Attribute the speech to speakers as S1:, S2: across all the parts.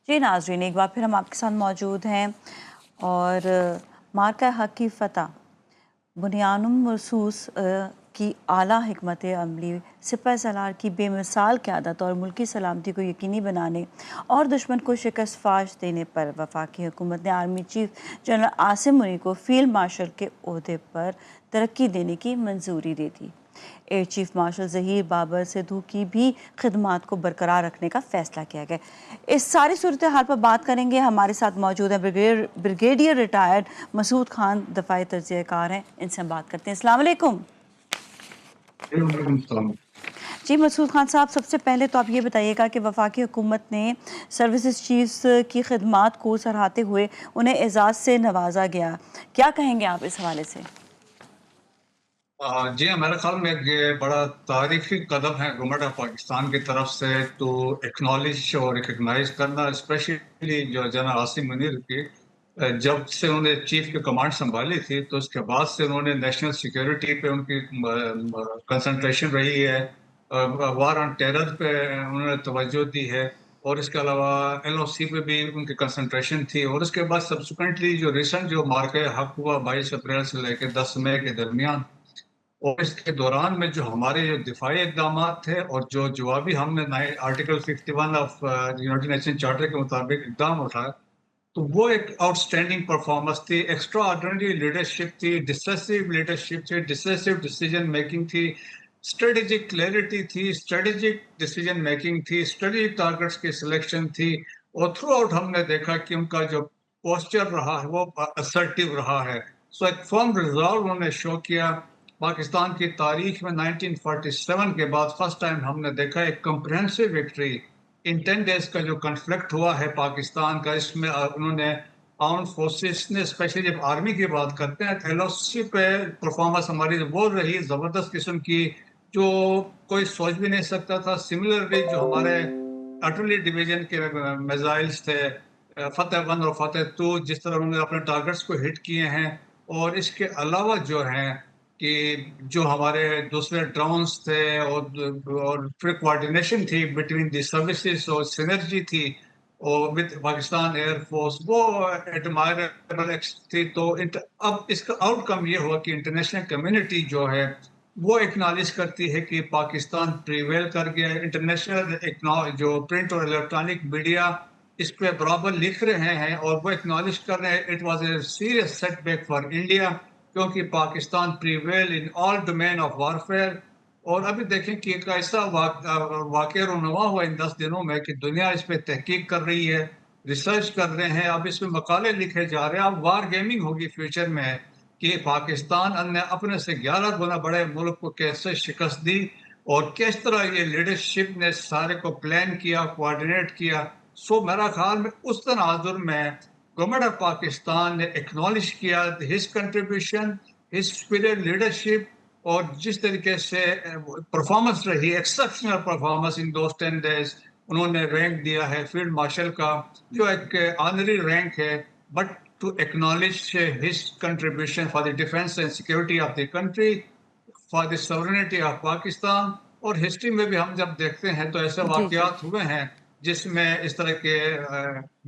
S1: जी नाज़रीन, एक बार फिर हम आपके साथ मौजूद हैं और मार्का हक की फ़तह बुनियानुम महसूस की आला हिकमत अमली सिपह सलार की बेमिसाल क़यादत और मुल्की सलामती को यकीनी बनाने और दुश्मन को शिकस्त फाश देने पर वफाकी हुकूमत ने आर्मी चीफ जनरल आसिम मुनी को फील्ड मार्शल के ओहदे पर तरक्की देने की मंजूरी दे दी। Air chief marshal Zaheer Babar Sidhu की भी खिदमात को बरकरार रखने का फैसला किया गया। इस सारी सूरत हाल पर बात करेंगे। हमारे साथ मौजूद है ब्रिगेडियर रिटायर्ड मसूद खान, दफाई तर्जुकार हैं। इनसे हम बात करते हैं। अस्सलाम वालेकुम। जी मसूद खान साहब, सबसे पहले तो आप ये बताइएगा कि वफाकी हुकूमत ने सर्विसेज चीफ्स की खिदमात को सराहते हुए उन्हें एजाज़ से नवाजा गया, क्या कहेंगे आप इस हवाले से?
S2: जी हाँ, मेरे ख्याल में ये बड़ा तारीखी कदम है गवर्नमेंट ऑफ पाकिस्तान की तरफ से टू एक्नॉलेज और रिकग्नाइज करना, स्पेशली जो जनरल आसिम मुनीर की जब से उन्होंने चीफ की कमांड संभाली थी तो उसके बाद से उन्होंने नेशनल सिक्योरिटी पे उनकी कंसंट्रेशन रही है, वार ऑन टेरर पे उन्होंने तवज्जो दी है और इसके अलावा एलओसी पे भी उनकी कंसंट्रेशन थी। और उसके बाद सब्सिक्वेंटली जो रिसेंट जो मार्के हक हुआ 22 अप्रैल से लेकर 10 मई के दरमियान, और इसके दौरान में जो हमारे जो दिफाई इकदाम थे और जो जवाबी हमने article 51 of United nation charter के मुताबिक इकदाम उठाया, तो वो एक आउटस्टैंडिंग परफॉर्मेंस थी, एक्स्ट्रा ऑर्डिनरी लीडरशिप थी, डिसाइसिव लीडरशिप थी, डिसाइसिव डिसीजन मेकिंग थी, स्ट्रेटेजिक क्लैरिटी थी, स्ट्रेटेजिक डिसीजन मेकिंग थी, स्ट्रेटेजिक टारगेट्स की सिलेक्शन थी। और थ्रू आउट हमने देखा कि उनका जो पोस्चर रहा है वो असर्टिव रहा है। सो एक फर्म रिजॉल्व उन्होंने शो किया। पाकिस्तान की तारीख में 1947 के बाद फर्स्ट टाइम हमने देखा एक कंप्रहेंसिव विक्ट्री इन 10 डेज का जो कन्फ्लिक्ट हुआ है पाकिस्तान का। इसमें उन्होंने आर्म फोर्सेस ने, स्पेशली जब आर्मी की बात करते हैं, एलओसी पे परफॉर्मेंस हमारी वो रही जबरदस्त किस्म की जो कोई सोच भी नहीं सकता था। सिमिलरली जो हमारे आर्टिलरी डिवीजन के मिसाइल्स थे, फतेह 1 और फतेह 2, जिस तरह उन्होंने अपने टारगेट्स को हिट किए हैं। और इसके अलावा जो है कि जो हमारे दूसरे ड्रोन्स थे और फिर कोऑर्डिनेशन थी बिटवीन दी सर्विसेज और सिनर्जी थी और विद पाकिस्तान एयरफोर्स, वो एडमायरेबल थी। तो अब इसका आउटकम ये हुआ कि इंटरनेशनल कम्युनिटी जो है वो एक्नॉलेज करती है कि पाकिस्तान प्रीवेल कर गया। इंटरनेशनल जो प्रिंट और इलेक्ट्रॉनिक मीडिया इस पे बराबर लिख रहे हैं और वो एक्नॉलेज कर रहे हैं it was a serious setback for India, क्योंकि Pakistan prevail in all domain of warfare. और अभी देखें कि एक ऐसा वाक़या रुनवा हुआ इन 10 दिनों में कि दुनिया इस पे तहकीक कर रही है, रिसर्च कर रहे हैं, अब इसमें मकाले लिखे जा रहे हैं। अब वार गेमिंग होगी फ्यूचर में कि पाकिस्तान ने अपने से 11 गुना बड़े मुल्क को कैसे शिकस्त दी और किस तरह ये लीडरशिप ने सारे को प्लान किया, कोऑर्डिनेट किया। सो मेरा ख्याल में उस तनाजुर में गवर्नमेंट ऑफ पाकिस्तान ने एक्नॉलेज किया his contribution, his spirit leadership, और जिस तरीके से परफॉर्मेंस रही, exceptional performance in those 10 days. उन्होंने रैंक दिया है फील्ड मार्शल का, जो एक ऑनरी रैंक है, but to acknowledge his contribution for the defence and security of the country, for the sovereignty of Pakistan. और हिस्ट्री में भी हम जब देखते हैं तो ऐसे
S1: जी जी
S2: वाकयात हुए हैं जिसमें इस तरह के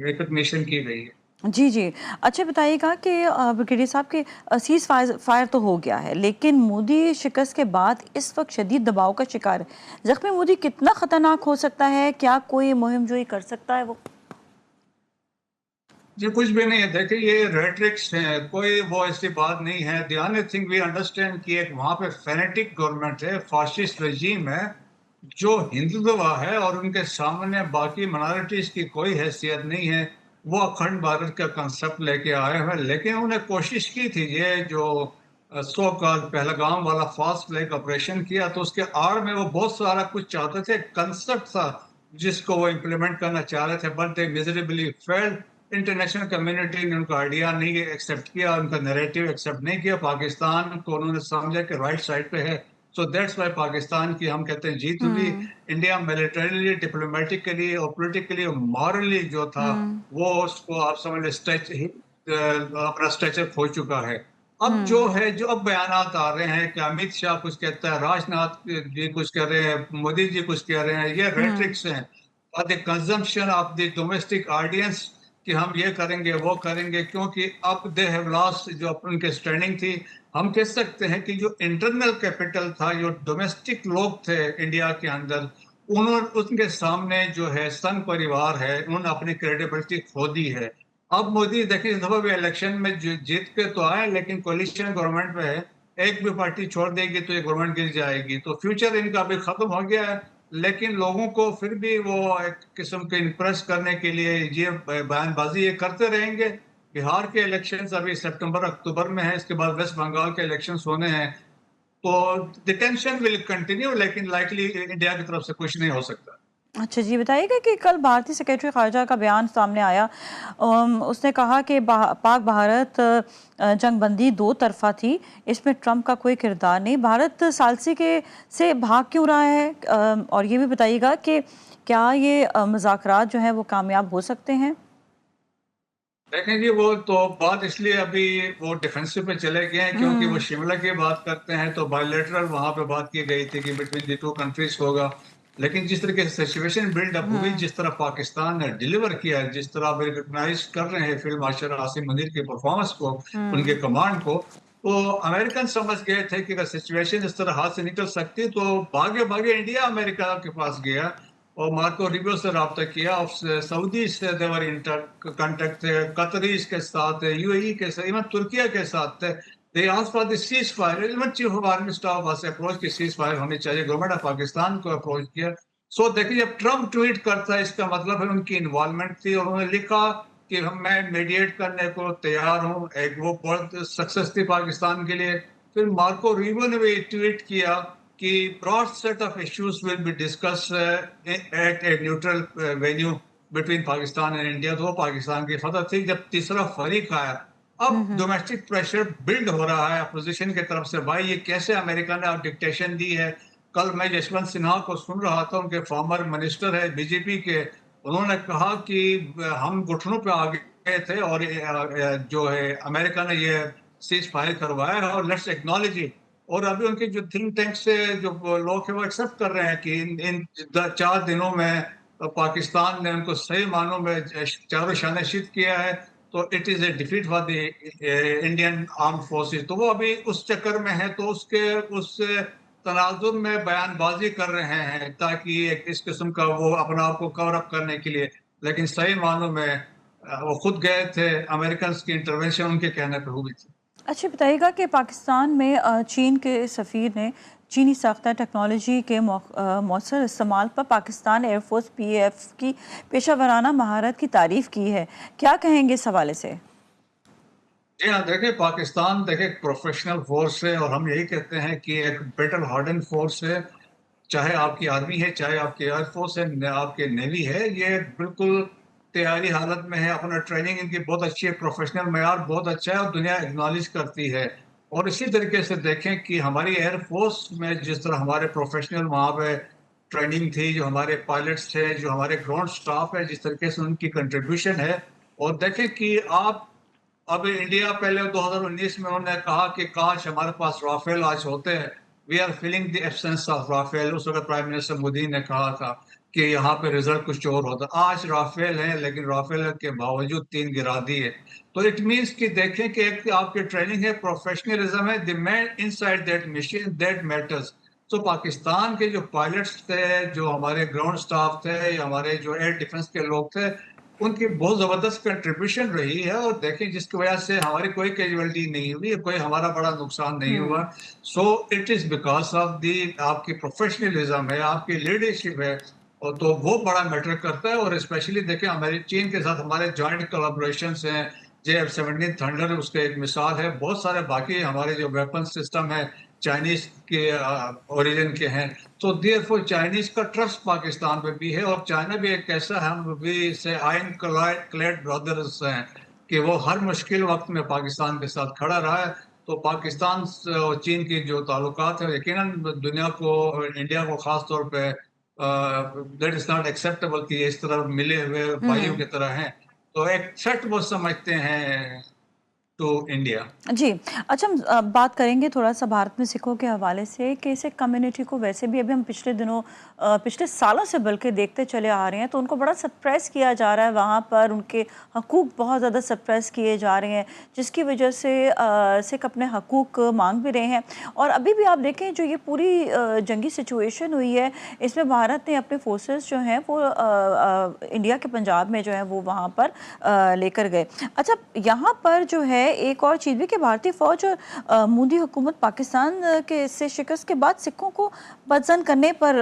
S2: रिकग्निशन की गई है।
S1: जी जी। अच्छा बताइएगा कि ब्रिगेडियर साहब के सीज़ फायर तो हो गया है, लेकिन मोदी शिकस्त के बाद इस वक्त शदीद दबाव का शिकार है। ज़ख्मी मोदी कितना ख़तरनाक हो सकता है? क्या कोई मुहिम जोई कर सकता है वो?
S2: जी कुछ भी नहीं है। देखिए ये रेट्रिक्स है, कोई वो ऐसी बात नहीं है। The only thing we understand कि एक वहां पे फेनेटिक गवर्नमेंट है, फाशिस्ट रजीम है, जो हिंदुत्व है और उनके सामने बाकी माइनॉरिटीज की कोई हैसियत नहीं है। वो अखंड भारत का कंसेप्ट लेके आए हैं, लेकिन उन्हें कोशिश की थी ये जो सो कॉल पहलगाम वाला फास्ट फ्लैग ऑपरेशन किया, तो उसके आड़ में वो बहुत सारा कुछ चाहते थे, कंसेप्ट था जिसको वो इम्प्लीमेंट करना चाह रहे थे, but they miserably failed. International community ने उनका आइडिया नहीं एक्सेप्ट किया, उनका नैरेटिव एक्सेप्ट नहीं किया। पाकिस्तान को उन्होंने समझा कि राइट साइड पे है। सो दैट्स वाई पाकिस्तान की हम कहते हैं जीत हुई।
S1: हम्म
S2: इंडिया मिलिटरीली, डिप्लोमेटिकली और पोलिटिकली और मॉरली जो था
S1: हम्म
S2: वो उसको आप समझ लें अपना स्ट्रेचर खो चुका है। अब जो
S1: हम्म
S2: है, जो अब बयानात आ रहे हैं कि अमित शाह कुछ कहता है, राजनाथ जी कुछ कह रहे हैं, मोदी जी कुछ कह रहे हैं, ये
S1: हम्म
S2: रेट्रिक्स हैं। the consumption of the domestic audience کہ ہم یہ کریں گے وہ کریں گے, کیونکہ اب دے ہیو لاسٹ جو ان کے اسٹینڈنگ تھی. ہم کہہ سکتے ہیں کہ جو انٹرنل کیپٹل تھا, جو ڈومیسٹک لوگ تھے انڈیا کے اندر, ان کے سامنے جو ہے سنگ پریوار ہے, انہوں نے اپنی کریڈیبلٹی کھو دی ہے. اب مودی دیکھیں اس دفعہ بھی الیکشن میں جیت کے تو آئے, لیکن کولیشن گورنمنٹ میں ہے, ایک بھی پارٹی چھوڑ دے گی تو یہ گورنمنٹ گر جائے گی, تو فیوچر ان کا بھی ختم ہو گیا ہے. لیکن لوگوں کو پھر بھی وہ ایک قسم کے امپریس کرنے کے لیے یہ بیان بازی یہ کرتے رہیں گے. بہار کے الیکشنز ابھی سپٹمبر اکتوبر میں ہیں, اس کے بعد ویسٹ بنگال کے الیکشنز ہونے ہیں, تو ڈیٹینشن ول کنٹینیو, لیکن لائکلی انڈیا کی طرف سے کچھ نہیں ہو سکتا.
S1: اچھا جی, بتائیے گا کہ کل بھارتی سیکریٹری خارجہ کا بیان سامنے آیا, اس نے کہا کہ پاک بھارت جنگ بندی دو طرفہ تھی, اس میں ٹرمپ کا کوئی کردار نہیں. بھارت ثالثی سے بھاگ کیوں رہا ہے, اور یہ بھی بتائیے گا کہ کیا یہ مذاکرات جو ہیں وہ کامیاب ہو سکتے ہیں؟
S2: دیکھیں جی, وہ تو بات اس لیے ابھی وہ ڈیفینسو پہ چلے گئے ہیں کیونکہ وہ شملہ کی بات کرتے ہیں, تو بائیلیٹرل وہاں پہ بات کی گئی تھی کہ بٹوین دی ٹو کنٹریز ہوگا. لیکن جس طرح کی سچویشن بلڈ اپ ہوئی, جس طرح پاکستان نے ڈیلیور کیا, جس طرح ریکگنائز کر رہے ہیں فیلڈ مارشل عاصم منیر کی پرفارمنس کو, ان کے کمانڈ کو, تو امریکن سمجھ گئے تھے کہ اگر سچویشن اس طرح ہاتھ سے نکل سکتی تو بھاگے بھاگے انڈیا امریکہ کے پاس گیا اور مارکو ریبیو سے رابطہ کیا, سعودی سے دیور انٹر کانٹیکٹ تھے, قطریز کے ساتھ تھے, یو اے ای کے ساتھ, ایون ترکیہ کے ساتھ تھے. They asked for the ceasefire. Even Chief of Army Staff was approached کہ ceasefire ہونی چاہیے, گورنمنٹ آف پاکستان کو اپروچ کیا. سو دیکھیں جب ٹرمپ ٹویٹ کرتا ہے اس کا مطلب ہے ان کی انوالومنٹ تھی, اور انہوں نے لکھا کہ میں میڈیٹ کرنے کو تیار ہوں, ایک وہ بہت سکسس تھی پاکستان کے لیے. پھر مارکو ریبو نے بھی ٹویٹ کیا کہ broad set of issues will be discuss at a neutral venue between Pakistan and India. تو وہ پاکستان کی فتح تھی. جب تیسرا فریق آیا, اب ڈومیسٹک پریشر بلڈ ہو رہا ہے اپوزیشن کی طرف سے, بھائی یہ کیسے امریکہ نے ڈکٹیشن دی ہے. کل میں یشونت سنہا کو سن رہا تھا, ان کے فارمر منسٹر ہے بی جے پی کے, انہوں نے کہا کہ ہم گھٹنوں پہ آ گئے تھے اور جو ہے امریکہ نے یہ سیز فائر کروایا ہے اور لیٹس ایکنالج اٹ. اور ابھی ان کے جو تھنک ٹینک سے جو لوگ ہیں وہ ایکسپٹ کر رہے ہیں کہ ان 4 دنوں میں پاکستان نے ان کو صحیح معنوں میں چاروں شانہ شد کیا ہے, تو it is a defeat for the Indian armed forces. تو وہ ابھی اس چکر میں ہے, تو اس تناظر میں بیان بازی کر رہے ہیں تاکہ ایک اس قسم کا وہ اپنا آپ کو کور اپ کرنے کے لیے, لیکن صحیح معنوں میں وہ خود گئے تھے, امریکنز کی انٹرونشن ان کے کہنے پہ ہوئی تھی.
S1: اچھا بتائیے گا کہ پاکستان میں چین کے سفیر نے چینی ساختہ ٹیکنالوجی کے مؤثر استعمال پر Pakistan air force P A F کی پیشہ ورانہ مہارت کی تعریف کی ہے, کیا کہیں گے اس حوالے سے؟
S2: جی ہاں, دیکھیں پاکستان دیکھیں پروفیشنل فورس ہے, اور ہم یہی کہتے ہیں کہ ایک بیٹل ہارڈن فورس ہے, چاہے آپ کی آرمی ہے, چاہے آپ کی ایئر فورس ہے, آپ کے نیوی ہے, یہ بالکل تیاری حالت میں ہے. اپنا ٹریننگ ان کی بہت اچھی ہے, پروفیشنل معیار بہت اچھا ہے, اور دنیا اگنالج کرتی ہے. اور اسی طریقے سے دیکھیں کہ ہماری ایئر فورس میں جس طرح ہمارے پروفیشنل وہاں پہ ٹریننگ تھی, جو ہمارے پائلٹس تھے, جو ہمارے گراؤنڈ سٹاف ہے, جس طریقے سے ان کی کنٹریبیوشن ہے. اور دیکھیں کہ آپ اب انڈیا پہلے 2019 میں انہوں نے کہا کہ کاش ہمارے پاس رافیل آج ہوتے ہیں, we are feeling the absence of Rafale. اس وقت پرائم منسٹر مودی نے کہا تھا کہ یہاں پہ رزلٹ کچھ اور ہوتا. آج رافیل ہیں, لیکن رافیل کے باوجود 3 گرا دیے. تو اٹ مینس کہ دیکھیں کہ ایک آپ کی ٹریننگ ہے, پروفیشنلزم ہے, the man inside that machine that matters. تو پاکستان کے جو پائلٹس تھے, جو ہمارے گراؤنڈ سٹاف تھے, یا ہمارے جو ایئر ڈیفنس کے لوگ تھے, ان کی بہت زبردست کنٹریبیوشن رہی ہے. اور دیکھیں جس کی وجہ سے ہماری کوئی کیجویلٹی نہیں ہوئی, کوئی ہمارا بڑا نقصان نہیں ہوا. So it is because of the آپ کی پروفیشنلزم ہے, آپ کی لیڈرشپ ہے, اور تو وہ بڑا میٹر کرتا ہے. اور اسپیشلی دیکھیں چین کے ساتھ ہمارے جوائنٹ کولابوریشنس ہیں, JF-17 تھنڈر اس کے ایک مثال ہے, بہت سارے باقی ہمارے جو ویپن سسٹم ہے چائنیز کے اوریجن کے ہیں. تو دیر فور چائنیز کا ٹرسٹ پاکستان پہ بھی ہے, اور چائنا بھی ایک ایسا, ہم بھی سے آئن کلیڈ برادرز ہیں کہ وہ ہر مشکل وقت میں پاکستان کے ساتھ کھڑا رہا ہے. تو پاکستان اور چین کی جو تعلقات ہیں یقیناً دنیا کو, انڈیا کو خاص طور پہ دیٹ از ناٹ ایکسیپٹیبل کہ اس طرح ملے ہوئے بھائیوں کی طرح ہیں. تو ایک تھریٹ وہ سمجھتے ہیں to India.
S1: जी। अच्छा, हम बात करेंगे थोड़ा सा भारत में सिखों के हवाले से कि इस कम्युनिटी को वैसे भी अभी हम पिछले दिनों पिछले सालों से बल्कि देखते चले आ रहे हैं, तो उनको बड़ा सप्रेस किया जा रहा है वहाँ पर, उनके हकूक़ बहुत ज़्यादा सप्रेस किए जा रहे हैं, जिसकी वजह से सिख अपने हकूक़ मांग भी रहे हैं। और अभी भी आप देखें जो ये पूरी जंगी सिचुएशन हुई है, इसमें भारत ने अपने फोर्सेस जो हैं वो इंडिया के पंजाब में जो है वो वहाँ पर लेकर गए। अच्छा, यहाँ पर जो है एक और चीज़ भी कि भारतीय फ़ौज और मोदी हुकूमत पाकिस्तान के से शिकस्त के बाद सिखों को बदज़न करने पर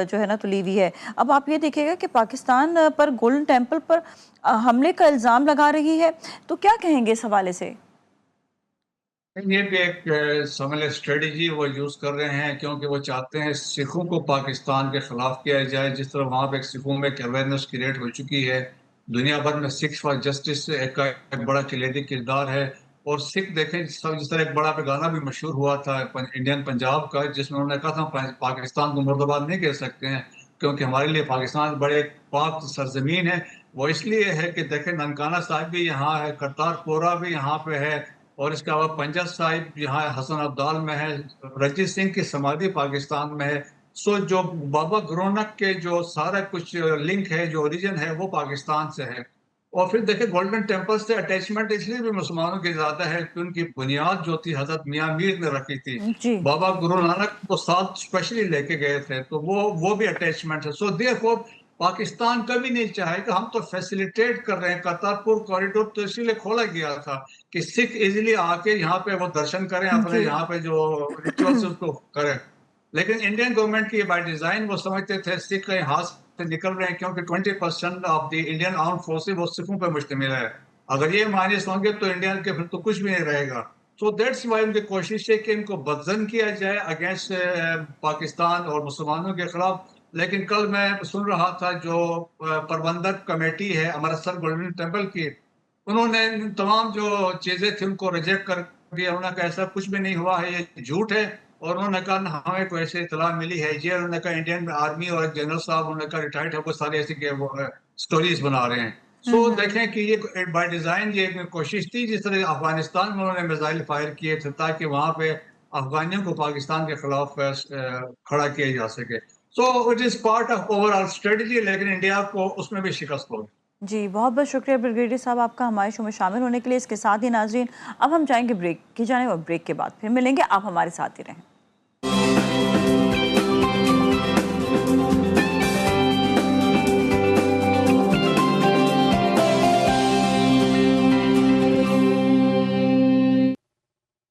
S1: जो है ना तुली हुई है। अब आप ये देखिएगा कि पाकिस्तान पर गोल्डन टेम्पल पर हमले का इल्ज़ाम लगा रही है, तो क्या कहेंगे इस हवाले से?
S2: ये भी एक समझ लें स्ट्रेटजी वो यूज कर रहे हैं, क्योंकि वो चाहते हैं सिखों को पाकिस्तान के खिलाफ किया जाए। जिस तरह वहाँ पे सिखों में एक अवेयरनेस क्रिएट हो चुकी है, दुनिया भर में सिक्स फॉर जस्टिस एक बड़ा कलीदी किरदार है। और सिख देखें, जिस तरह एक बड़ा गाना भी मशहूर हुआ था इंडियन पंजाब का, जिसमें उन्होंने कहा था पाकिस्तान को मुर्दाबाद नहीं कह सकते हैं, क्योंकि हमारे लिए पाकिस्तान बड़े पाक सरजमीन है। वो इसलिए है कि देखें, ननकाना साहिब भी यहाँ है, करतारपुरा भी यहाँ पे है, और इसके अलावा पंजा साहिब यहाँ हसन अब्दाल में है, रंजीत सिंह की समाधि पाकिस्तान में है। सो जो बाबा गुरुनानक के जो सारा कुछ लिंक है, जो ओरिजिन है, वो पाकिस्तान से है। और फिर देखिए, गोल्डन टेम्पल से अटैचमेंट इसलिए भी मुसलमानों की ज्यादा है कि उनकी बुनियाद जो थी हजरत मियां मीर ने रखी थी।
S1: जी।
S2: बाबा गुरु नानक को साथ स्पेशली लेके गए थे, तो वो भी अटैचमेंट है। सो देयरफॉर पाकिस्तान कभी नहीं चाहे कि हम तो फैसिलिटेट कर रहे हैं। करतारपुर कॉरिडोर तो इसीलिए खोला गया था कि सिख इजीली आके यहाँ पे वो दर्शन करें, अपने
S1: जी।
S2: यहाँ पे जो रिचुअल्स उसको करें। लेकिन इंडियन गवर्नमेंट की बाय डिजाइन वो समझते थे सिख कहीं हाथ से निकल रहे हैं, क्योंकि 20% of the Indian arm forces वो सिखों पर मुश्तमिल है। अगर ये माइनस होंगे तो इंडियन के फिर तो कुछ भी नहीं रहेगा। सो दैट्स वाई उनकी कोशिश है कि इनको बदजन किया जाए अगेंस्ट पाकिस्तान और मुसलमानों के खिलाफ। लेकिन कल मैं सुन रहा था जो प्रबंधक कमेटी है अमृतसर गोल्डन टेम्पल की, उन्होंने तमाम जो चीजें थी उनको रिजेक्ट कर दिया। उन्होंने कहा ऐसा कुछ भी नहीं हुआ है, ये झूठ है। और उन्होंने कहा हमें कोई ऐसी इतला मिली है, ये उन्होंने कहा इंडियन आर्मी और जनरल साहब उन्होंने कहा रिटायर्ड है, वो सारी ऐसी स्टोरीज बना रहे हैं। सो देखें कि ये बाय डिजाइन ये एक कोशिश थी, जिस तरह अफगानिस्तान में उन्होंने मिसाइल फायर किए थे ताकि वहां पे अफगानियों को पाकिस्तान के खिलाफ खड़ा किया जा सके। So it is part of overall strategy, लेकिन इंडिया को उसमें भी शिकस्त होगी।
S1: जी, बहुत बहुत शुक्रिया ब्रिगेडियर साहब आपका हमारे शो में शामिल होने के लिए। इसके साथ ही नाजरीन, अब हम जाएंगे ब्रेक की जाने और ब्रेक के बाद फिर मिलेंगे। आप हमारे साथ ही रहें।